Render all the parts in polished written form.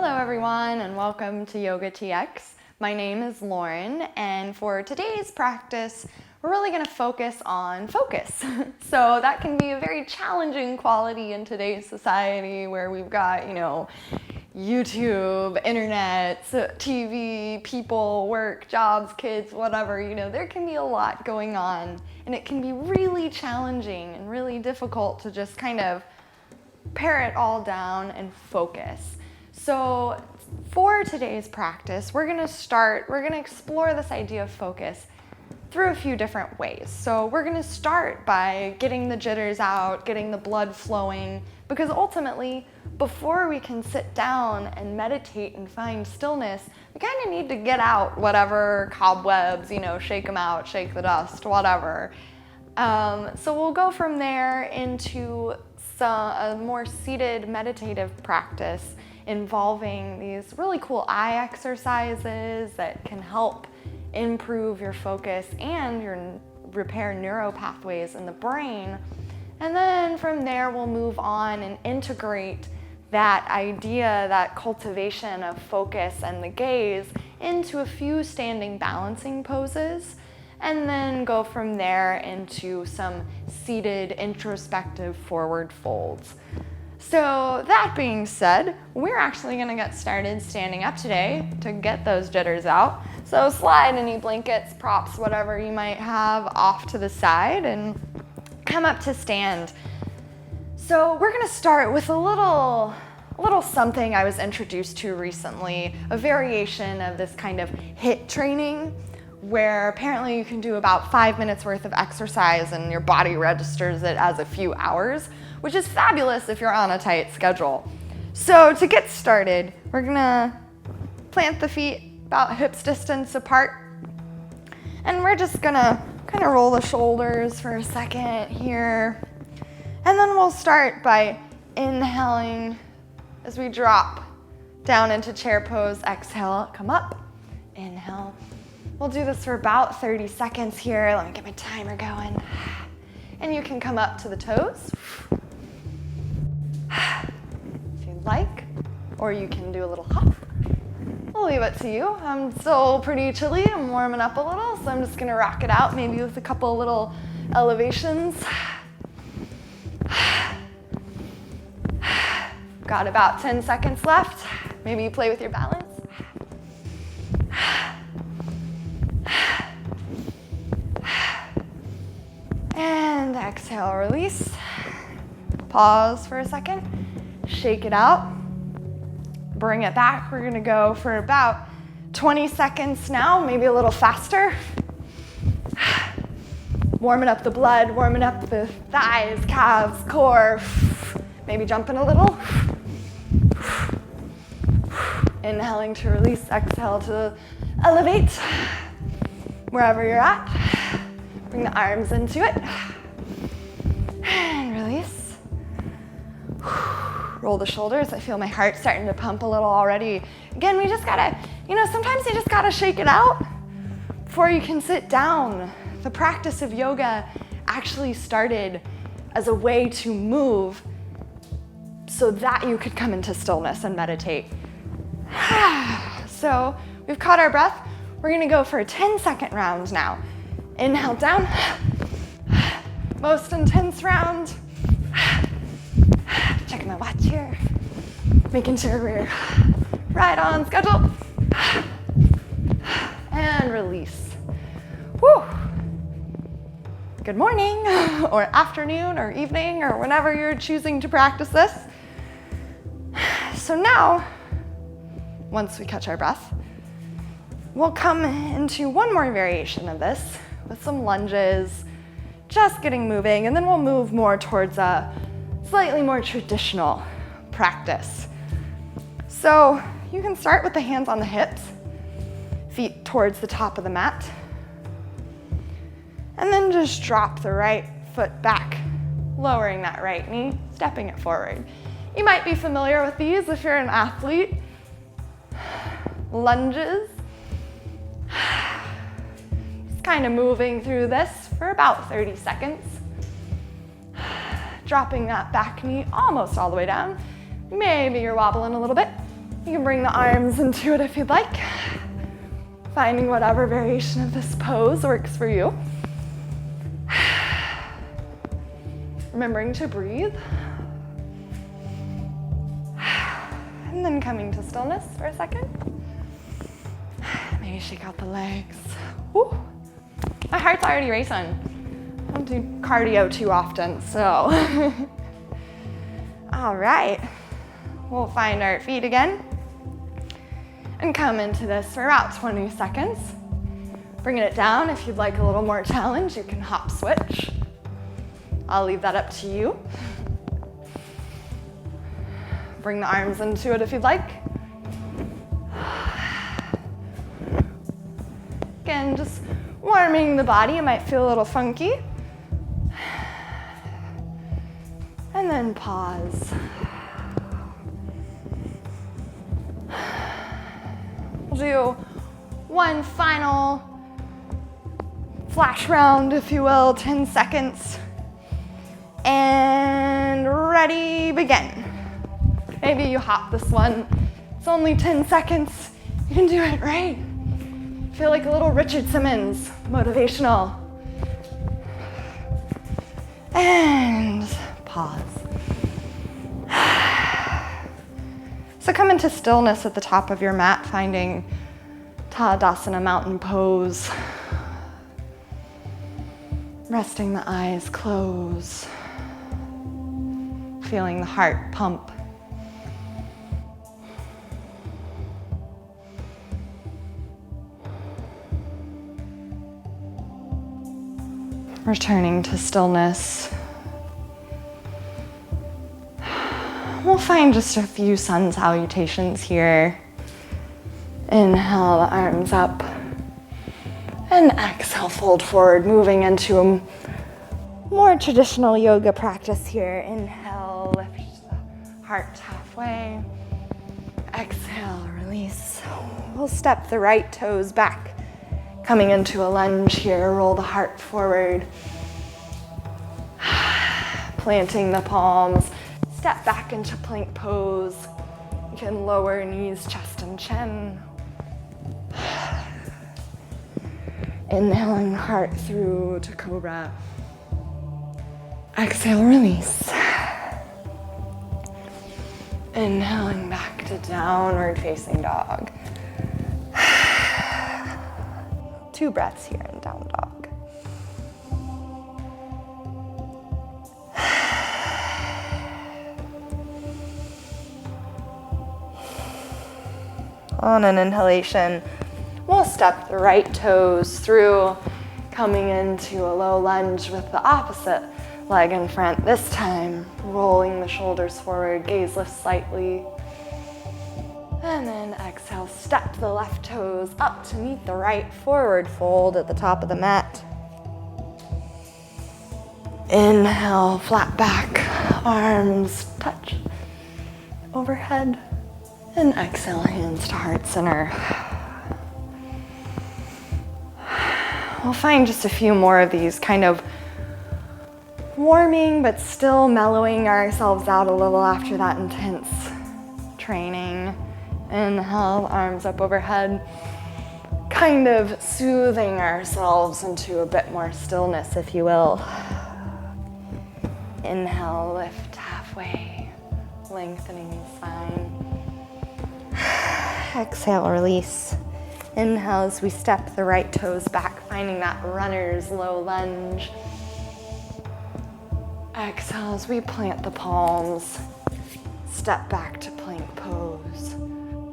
Hello everyone and welcome to Yoga TX. My name is Lauren and for today's practice we're really going to focus on focus. So that can be a very challenging quality in today's society where we've got, YouTube, internet, TV, people, work, jobs, kids, whatever, there can be a lot going on and it can be really challenging and really difficult to just kind of pare it all down and focus. So for today's practice, we're going to explore this idea of focus through a few different ways. So we're going to start by getting the jitters out, getting the blood flowing, because ultimately, before we can sit down and meditate and find stillness, we kind of need to get out whatever cobwebs, shake them out, shake the dust, whatever. So we'll go from there into a more seated meditative practice involving these really cool eye exercises that can help improve your focus and repair neural pathways in the brain. And then from there we'll move on and integrate that idea, that cultivation of focus and the gaze into a few standing balancing poses, and then go from there into some seated introspective forward folds. So that being said, we're actually going to get started standing up today to get those jitters out. So slide any blankets, props, whatever you might have off to the side and come up to stand. So we're going to start with a little something I was introduced to recently, a variation of this kind of HIIT training, where apparently you can do about 5 minutes worth of exercise and your body registers it as a few hours, which is fabulous if you're on a tight schedule. So to get started, we're gonna plant the feet about hips distance apart, and we're just gonna kind of roll the shoulders for a second here. And then we'll start by inhaling as we drop down into chair pose. Exhale, come up, inhale. We'll do this for about 30 seconds here. Let me get my timer going. And you can come up to the toes if you'd like, or you can do a little hop. I'll leave it to you. I'm still pretty chilly. I'm warming up a little, so I'm just gonna rock it out, maybe with a couple little elevations. Got about 10 seconds left. Maybe you play with your balance. And exhale, release. Pause for a second. Shake it out. Bring it back. We're gonna go for about 20 seconds now, maybe a little faster. Warming up the blood, warming up the thighs, calves, core. Maybe jumping a little. Inhaling to release, exhale to elevate. Wherever you're at. Bring the arms into it. And release. Roll the shoulders. I feel my heart starting to pump a little already. Again, we just gotta, sometimes you just gotta shake it out before you can sit down. The practice of yoga actually started as a way to move so that you could come into stillness and meditate. So we've caught our breath. We're gonna go for a 10-second round now. Inhale down, most intense round. Checking my watch here, making sure we're right on schedule. And release. Whew. Good morning, or afternoon, or evening, or whenever you're choosing to practice this. So now, once we catch our breath, we'll come into one more variation of this with some lunges, just getting moving, and then we'll move more towards a slightly more traditional practice. So you can start with the hands on the hips, feet towards the top of the mat, and then just drop the right foot back, lowering that right knee, stepping it forward. You might be familiar with these if you're an athlete. Lunges. Kind of moving through this for about 30 seconds. Dropping that back knee almost all the way down. Maybe you're wobbling a little bit. You can bring the arms into it if you'd like, finding whatever variation of this pose works for you. Remembering to breathe. And then coming to stillness for a second. Maybe shake out the legs. Woo. My heart's already racing. I don't do cardio too often, so. All right. We'll find our feet again and come into this for about 20 seconds. Bringing it down. If you'd like a little more challenge, you can hop switch. I'll leave that up to you. Bring the arms into it if you'd like. Again, just warming the body. It might feel a little funky. And then pause. We'll do one final flash round, if you will, 10 seconds. And ready, begin. Maybe you hop this one. It's only 10 seconds. You can do it, right? Feel like a little Richard Simmons, motivational. And pause. So come into stillness at the top of your mat, finding Tadasana mountain pose. Resting the eyes close. Feeling the heart pump. Returning to stillness. We'll find just a few sun salutations here. Inhale the arms up. And exhale, fold forward, moving into a more traditional yoga practice here. Inhale, lift the heart halfway. Exhale, release. We'll step the right toes back. Coming into a lunge here, roll the heart forward. Planting the palms. Step back into plank pose. You can lower knees, chest, and chin. Inhaling heart through to cobra. Exhale, release. Inhaling back to downward facing dog. 2 breaths here in down dog. On an inhalation, we'll step the right toes through, coming into a low lunge with the opposite leg in front. This time, rolling the shoulders forward, gaze lifts slightly. And then exhale, step the left toes up to meet the right, forward fold at the top of the mat. Inhale, flat back, arms touch overhead. And exhale, hands to heart center. We'll find just a few more of these, kind of warming but still mellowing ourselves out a little after that intense training. Inhale, arms up overhead. Kind of soothing ourselves into a bit more stillness, if you will. Inhale, lift halfway, lengthening the spine. Exhale, release. Inhale as we step the right toes back, finding that runner's low lunge. Exhale as we plant the palms. Step back to plank pose.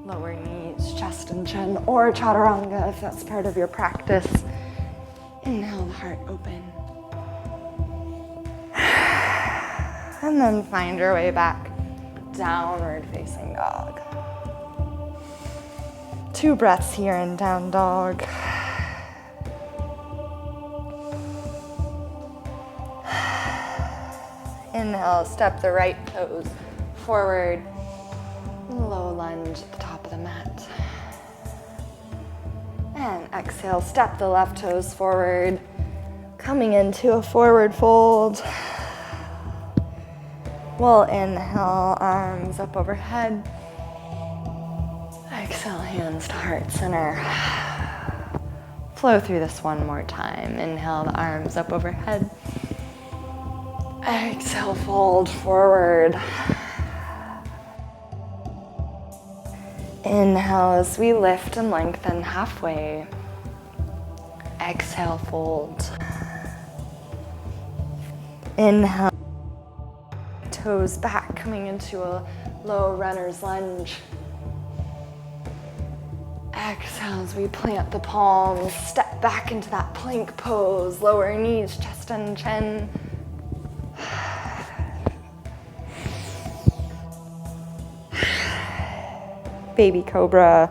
Lower knees, chest and chin, or chaturanga if that's part of your practice. Inhale, the heart open. And then find your way back, downward facing dog. 2 breaths here in down dog. Inhale, step the right toes forward. Low lunge at the top of the mat. And exhale, step the left toes forward. Coming into a forward fold. We'll inhale, arms up overhead. hands to heart center. Flow through this one more time. Inhale the arms up overhead. Exhale, fold forward. Inhale as we lift and lengthen halfway. Exhale, fold. Inhale, toes back, coming into a low runner's lunge. Exhale as we plant the palms, step back into that plank pose, lower knees, chest and chin. Baby cobra,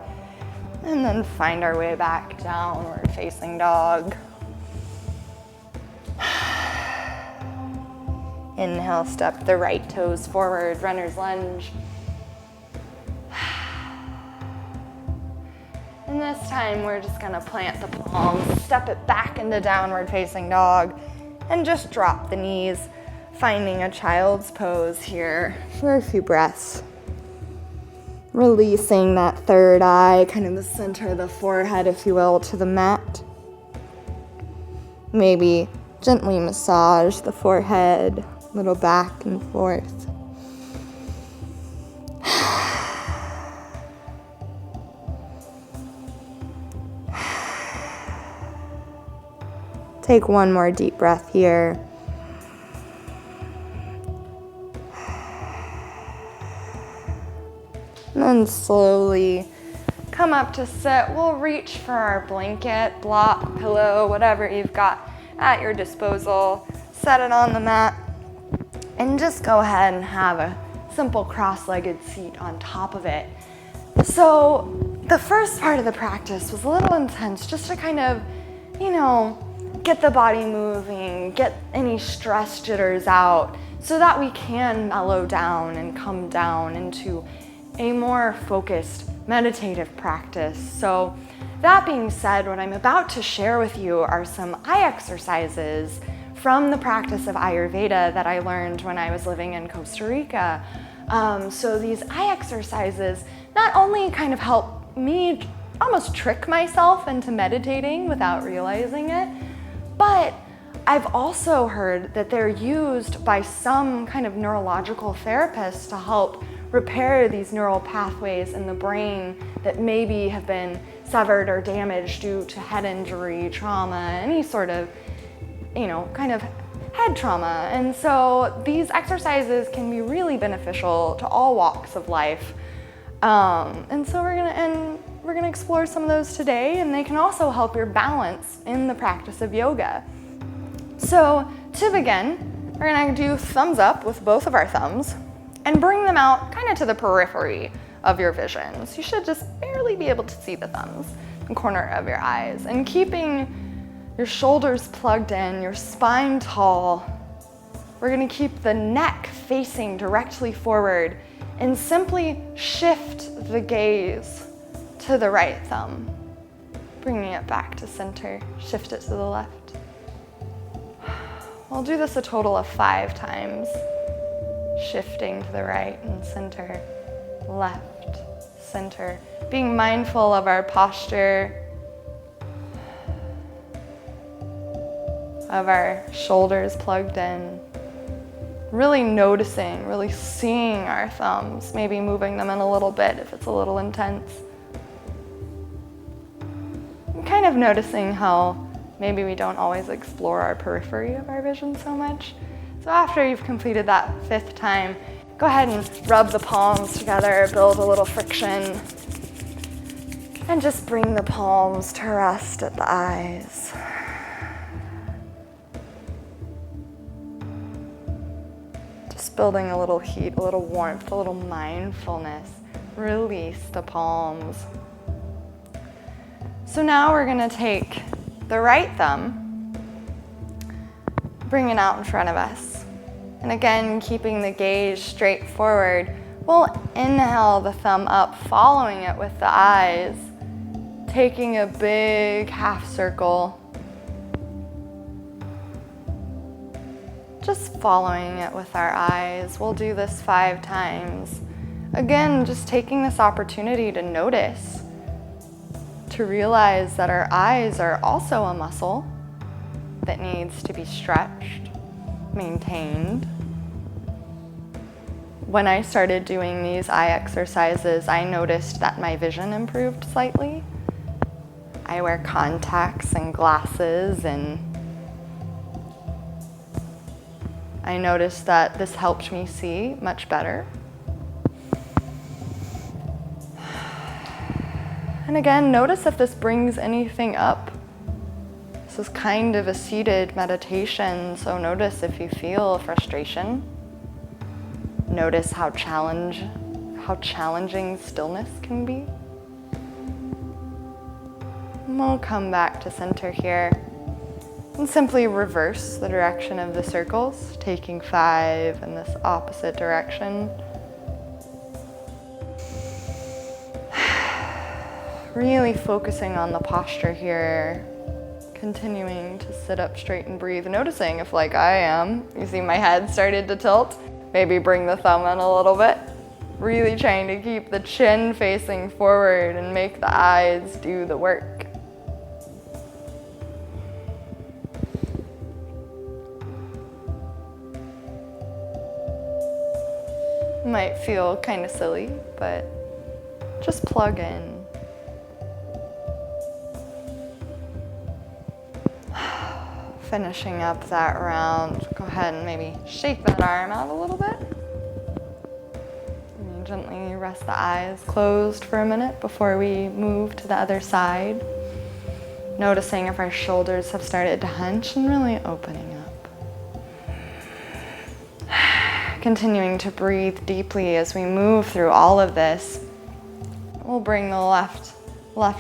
and then find our way back downward facing dog. Inhale, step the right toes forward, runner's lunge. And this time we're just gonna plant the palms, step it back into downward facing dog, and just drop the knees, finding a child's pose here for a few breaths. Releasing that third eye, kind of the center of the forehead, if you will, to the mat. Maybe gently massage the forehead, a little back and forth. Take one more deep breath here. And then slowly come up to sit. We'll reach for our blanket, block, pillow, whatever you've got at your disposal. Set it on the mat and just go ahead and have a simple cross-legged seat on top of it. So the first part of the practice was a little intense, just to kind of, get the body moving, get any stress jitters out so that we can mellow down and come down into a more focused meditative practice. So that being said, what I'm about to share with you are some eye exercises from the practice of Ayurveda that I learned when I was living in Costa Rica. So these eye exercises not only kind of help me almost trick myself into meditating without realizing it, but I've also heard that they're used by some kind of neurological therapists to help repair these neural pathways in the brain that maybe have been severed or damaged due to head injury, trauma, any sort of, kind of head trauma. And so these exercises can be really beneficial to all walks of life. And so we're gonna explore some of those today, and they can also help your balance in the practice of yoga. So to begin, we're gonna do thumbs up with both of our thumbs and bring them out kind of to the periphery of your vision. So you should just barely be able to see the thumbs in the corner of your eyes, and keeping your shoulders plugged in, your spine tall. We're gonna keep the neck facing directly forward and simply shift the gaze to the right thumb, bringing it back to center, shift it to the left. We'll do this a total of 5 times. Shifting to the right and center, left, center. Being mindful of our posture, of our shoulders plugged in. Really noticing, really seeing our thumbs, maybe moving them in a little bit if it's a little intense. And kind of noticing how maybe we don't always explore our periphery of our vision so much. So after you've completed that 5th time, go ahead and rub the palms together, build a little friction, and just bring the palms to rest at the eyes. Just building a little heat, a little warmth, a little mindfulness. Release the palms. So now we're gonna take the right thumb, bring it out in front of us. And again, keeping the gaze straight forward, we'll inhale the thumb up, following it with the eyes, taking a big half circle, just following it with our eyes. We'll do this 5 times. Again, just taking this opportunity to notice to realize that our eyes are also a muscle that needs to be stretched, maintained. When I started doing these eye exercises, I noticed that my vision improved slightly. I wear contacts and glasses, and I noticed that this helped me see much better. And again, notice if this brings anything up. This is kind of a seated meditation, so notice if you feel frustration. Notice how challenging stillness can be. And we'll come back to center here and simply reverse the direction of the circles, taking 5 in this opposite direction. Really focusing on the posture here, continuing to sit up straight and breathe, noticing if, like I am, you see my head started to tilt. Maybe bring the thumb in a little bit. Really trying to keep the chin facing forward and make the eyes do the work. Might feel kind of silly, but just plug in. Finishing up that round, go ahead and maybe shake that arm out a little bit. And gently rest the eyes closed for a minute before we move to the other side. Noticing if our shoulders have started to hunch and really opening up. Continuing to breathe deeply as we move through all of this. We'll bring the left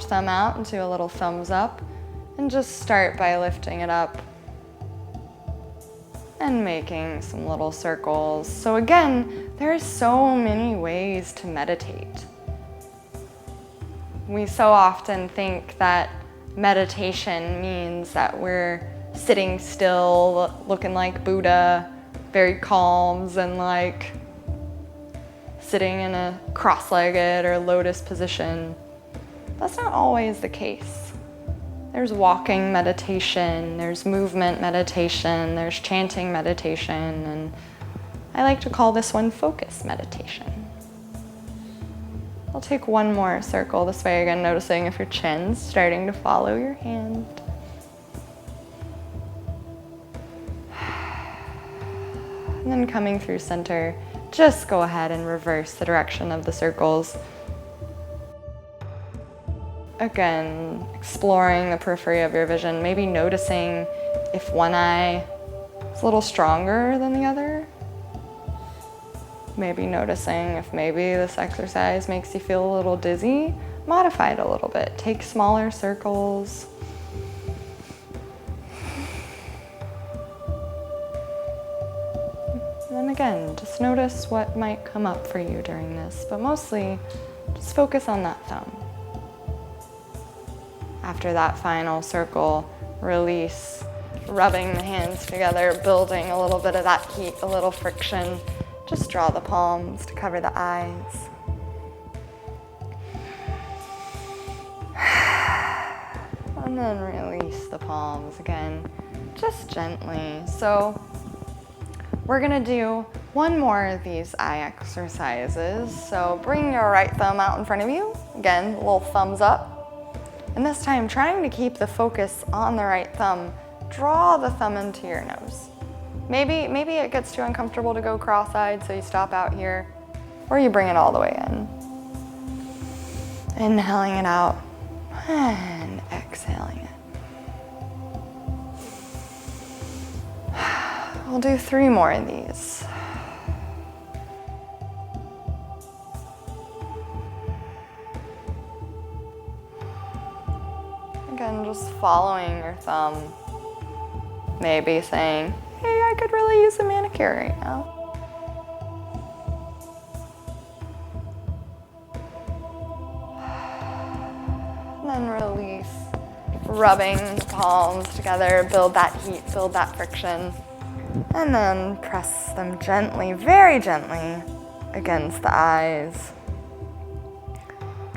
thumb out into a little thumbs up and just start by lifting it up and making some little circles. So again, there are so many ways to meditate. We so often think that meditation means that we're sitting still, looking like Buddha, very calm and like sitting in a cross-legged or lotus position. That's not always the case. There's walking meditation, there's movement meditation, there's chanting meditation, and I like to call this one focus meditation. I'll take one more circle this way, again noticing if your chin's starting to follow your hand. And then coming through center, just go ahead and reverse the direction of the circles. Again, exploring the periphery of your vision, maybe noticing if one eye is a little stronger than the other. Maybe noticing if maybe this exercise makes you feel a little dizzy. Modify it a little bit. Take smaller circles. And then again, just notice what might come up for you during this, but mostly just focus on that thumb. After that final circle, release, rubbing the hands together, building a little bit of that heat, a little friction. Just draw the palms to cover the eyes. And then release the palms again, just gently. So we're gonna do one more of these eye exercises. So bring your right thumb out in front of you. Again, a little thumbs up. And this time, trying to keep the focus on the right thumb, draw the thumb into your nose. Maybe it gets too uncomfortable to go cross-eyed, so you stop out here, or you bring it all the way in. Inhaling it out, and exhaling it. We'll do 3 more of these. Again, just following your thumb. Maybe saying, hey, I could really use a manicure right now. And then release, rubbing the palms together, build that heat, build that friction. And then press them gently, very gently, against the eyes.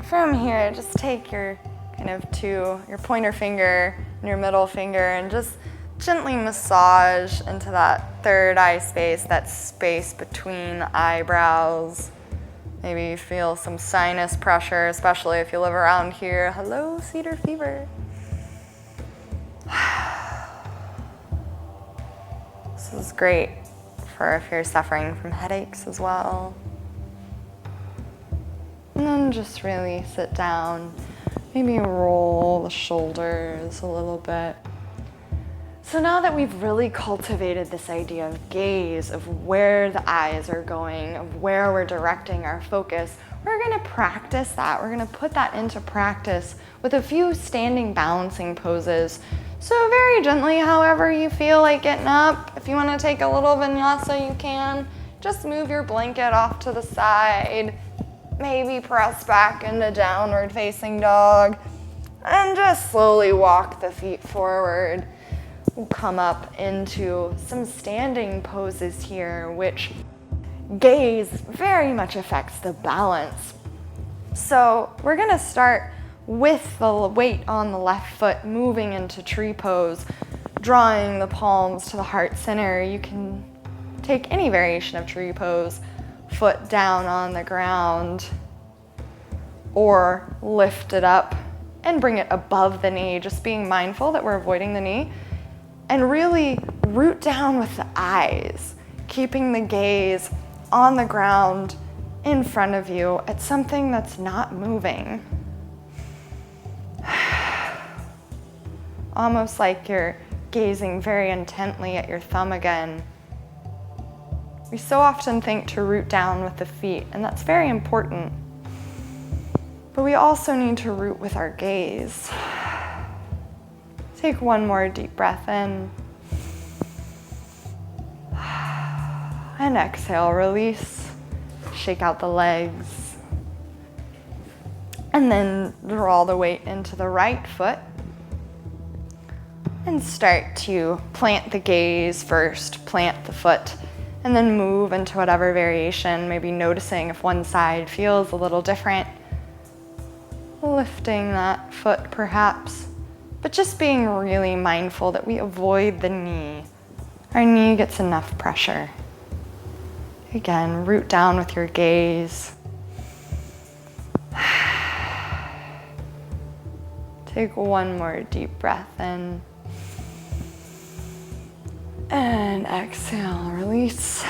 From here, just take your kind of to your pointer finger and your middle finger, and just gently massage into that third eye space, that space between the eyebrows. Maybe you feel some sinus pressure, especially if you live around here. Hello, cedar fever. This is great for if you're suffering from headaches as well. And then just really sit down. Maybe roll the shoulders a little bit. So now that we've really cultivated this idea of gaze, of where the eyes are going, of where we're directing our focus, we're going to practice that. We're going to put that into practice with a few standing balancing poses. So very gently, however you feel like getting up. If you want to take a little vinyasa, you can. Just move your blanket off to the side. Maybe press back into downward facing dog. And just slowly walk the feet forward. We'll come up into some standing poses here, which gaze very much affects the balance. So we're gonna start with the weight on the left foot, moving into tree pose, drawing the palms to the heart center. You can take any variation of tree pose, foot down on the ground, or lift it up and bring it above the knee, just being mindful that we're avoiding the knee. And really root down with the eyes, keeping the gaze on the ground in front of you at something that's not moving. Almost like you're gazing very intently at your thumb again. We so often think to root down with the feet, and that's very important. But we also need to root with our gaze. Take one more deep breath in. And exhale, release. Shake out the legs. And then draw the weight into the right foot. And start to plant the gaze first, plant the foot, and then move into whatever variation, maybe noticing if one side feels a little different. Lifting that foot perhaps. But just being really mindful that we avoid the knee. Our knee gets enough pressure. Again, root down with your gaze. Take one more deep breath in. And exhale, release.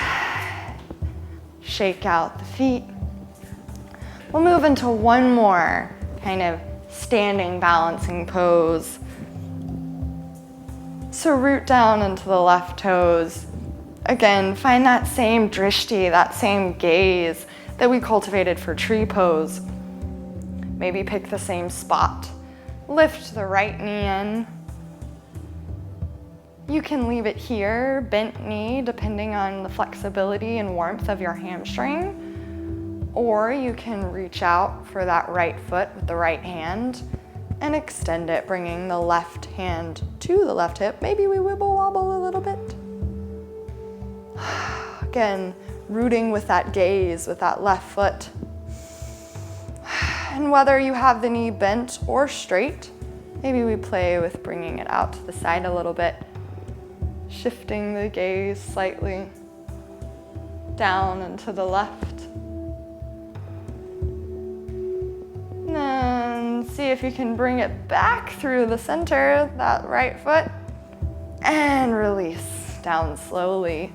Shake out the feet. We'll move into one more kind of standing balancing pose. So root down into the left toes. Again, find that same drishti, that same gaze that we cultivated for tree pose. Maybe pick the same spot. Lift the right knee in. You can leave it here, bent knee, depending on the flexibility and warmth of your hamstring. Or you can reach out for that right foot with the right hand and extend it, bringing the left hand to the left hip. Maybe we wibble wobble a little bit. Again, rooting with that gaze, with that left foot. And whether you have the knee bent or straight, maybe we play with bringing it out to the side a little bit, shifting the gaze slightly down and to the left. And then see if you can bring it back through the center, that right foot, and release down slowly.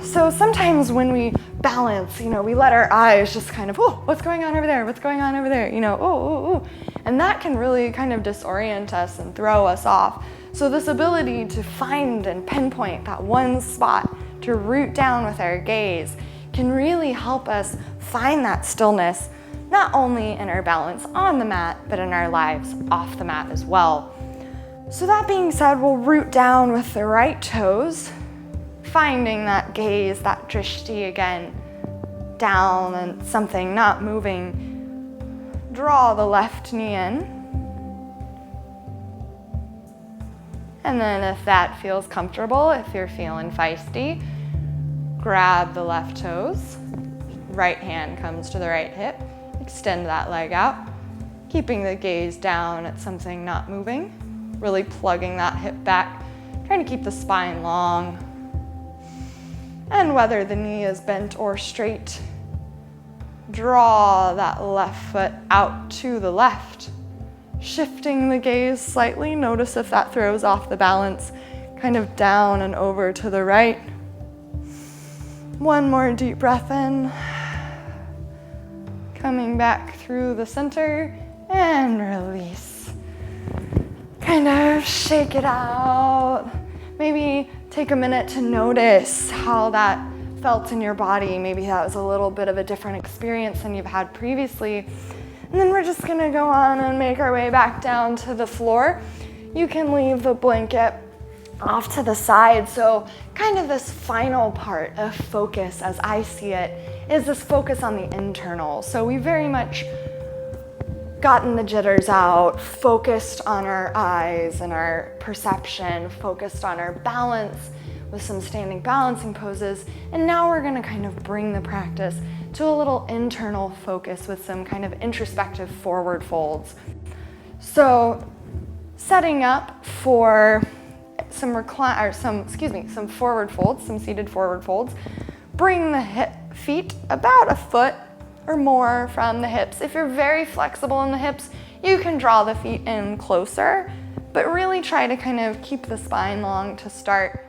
So sometimes when we balance, we let our eyes just kind of, oh, what's going on over there? What's going on over there? Oh. And that can really kind of disorient us and throw us off. So this ability to find and pinpoint that one spot, to root down with our gaze, can really help us find that stillness, not only in our balance on the mat, but in our lives off the mat as well. So that being said, we'll root down with the right toes, finding that gaze, that drishti again, down and something not moving. Draw the left knee in. And then if that feels comfortable, if you're feeling feisty, grab the left toes. Right hand comes to the right hip. Extend that leg out. keeping the gaze down at something not moving, really plugging that hip back, trying to keep the spine long. And whether the knee is bent or straight, draw that left foot out to the left, shifting the gaze slightly. Notice if that throws off the balance, kind of down and over to the right. One more deep breath in. Coming back through the center and release. Kind of shake it out. Maybe take a minute to notice how that felt in your body. Maybe that was a little bit of a different experience than you've had previously. And then we're just gonna go on and make our way back down to the floor. You can leave the blanket off to the side. So kind of this final part of focus, as I see it, is this focus on the internal. So we very much gotten the jitters out, focused on our eyes and our perception, focused on our balance with some standing balancing poses. And now we're gonna kind of bring the practice to a little internal focus with some kind of introspective forward folds. So setting up for some forward folds, some seated forward folds. Bring the feet about a foot or more from the hips. If you're very flexible in the hips, you can draw the feet in closer, but really try to kind of keep the spine long to start.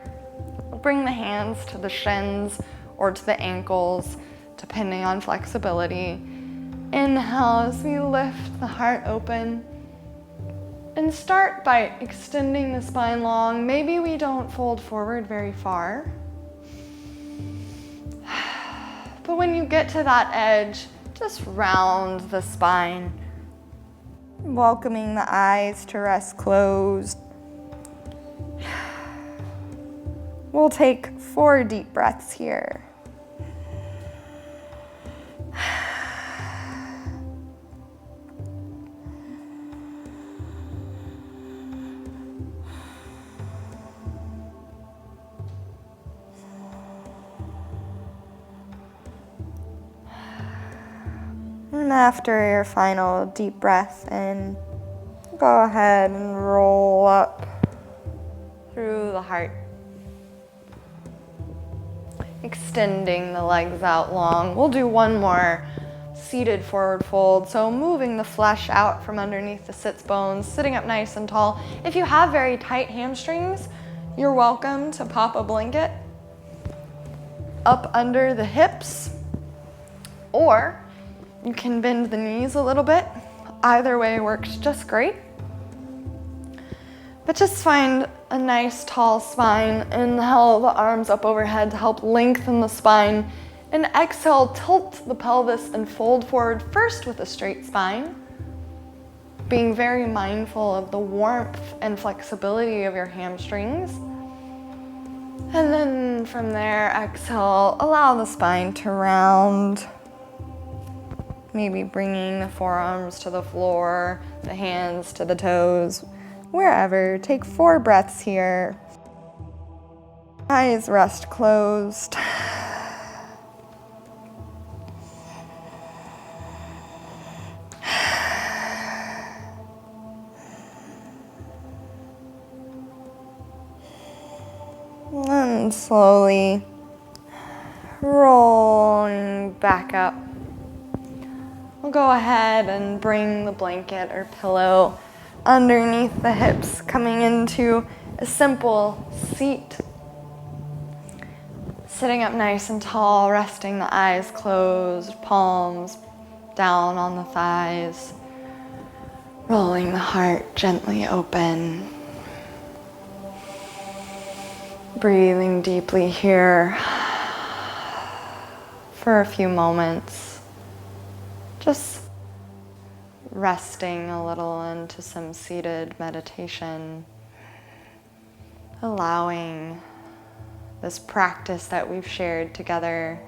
Bring the hands to the shins or to the ankles, depending on flexibility. Inhale as we lift the heart open. And start by extending the spine long. Maybe we don't fold forward very far. But when you get to that edge, just round the spine. Welcoming the eyes to rest closed. We'll take 4 deep breaths here. And after your final deep breath in, go ahead and roll up through the heart. Extending the legs out long. We'll do one more seated forward fold. So moving the flesh out from underneath the sits bones, sitting up nice and tall. If you have very tight hamstrings, you're welcome to pop a blanket up under the hips, or you can bend the knees a little bit. Either way works just great. But just find a nice tall spine. Inhale the arms up overhead to help lengthen the spine. And exhale, tilt the pelvis and fold forward first with a straight spine. Being very mindful of the warmth and flexibility of your hamstrings. And then from there, exhale, allow the spine to round. Maybe bringing the forearms to the floor, the hands to the toes, wherever. Take 4 breaths here. Eyes rest closed. And slowly rolling back up. We'll go ahead and bring the blanket or pillow underneath the hips, coming into a simple seat. Sitting up nice and tall, resting the eyes closed, palms down on the thighs. Rolling the heart gently open. Breathing deeply here for a few moments. Just resting a little into some seated meditation. Allowing this practice that we've shared together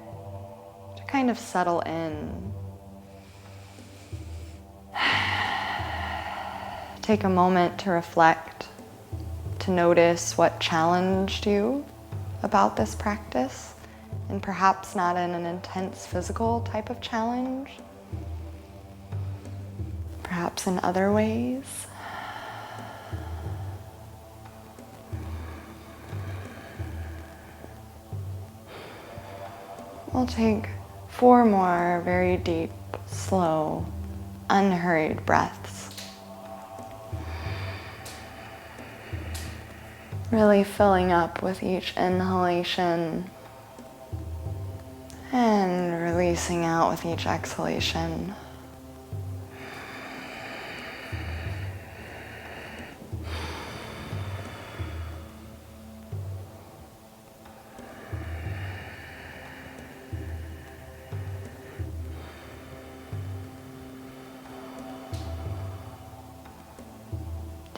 to kind of settle in. Take a moment to reflect, to notice what challenged you about this practice, and perhaps not in an intense physical type of challenge. perhaps in other ways. We'll take 4 more very deep, slow, unhurried breaths. Really filling up with each inhalation and releasing out with each exhalation.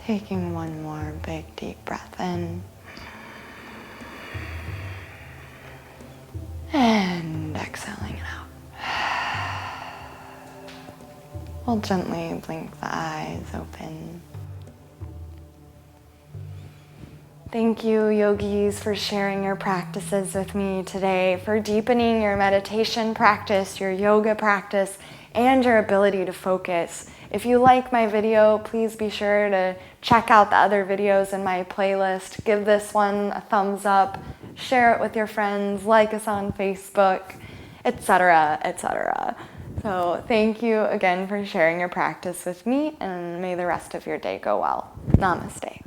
Taking one more big deep breath in. And exhaling it out. We'll gently blink the eyes open. Thank you, yogis, for sharing your practices with me today, for deepening your meditation practice, your yoga practice, and your ability to focus. If you like my video, please be sure to check out the other videos in my playlist. Give this one a thumbs up, share it with your friends, like us on Facebook, etc., etc. So thank you again for sharing your practice with me, and may the rest of your day go well. Namaste.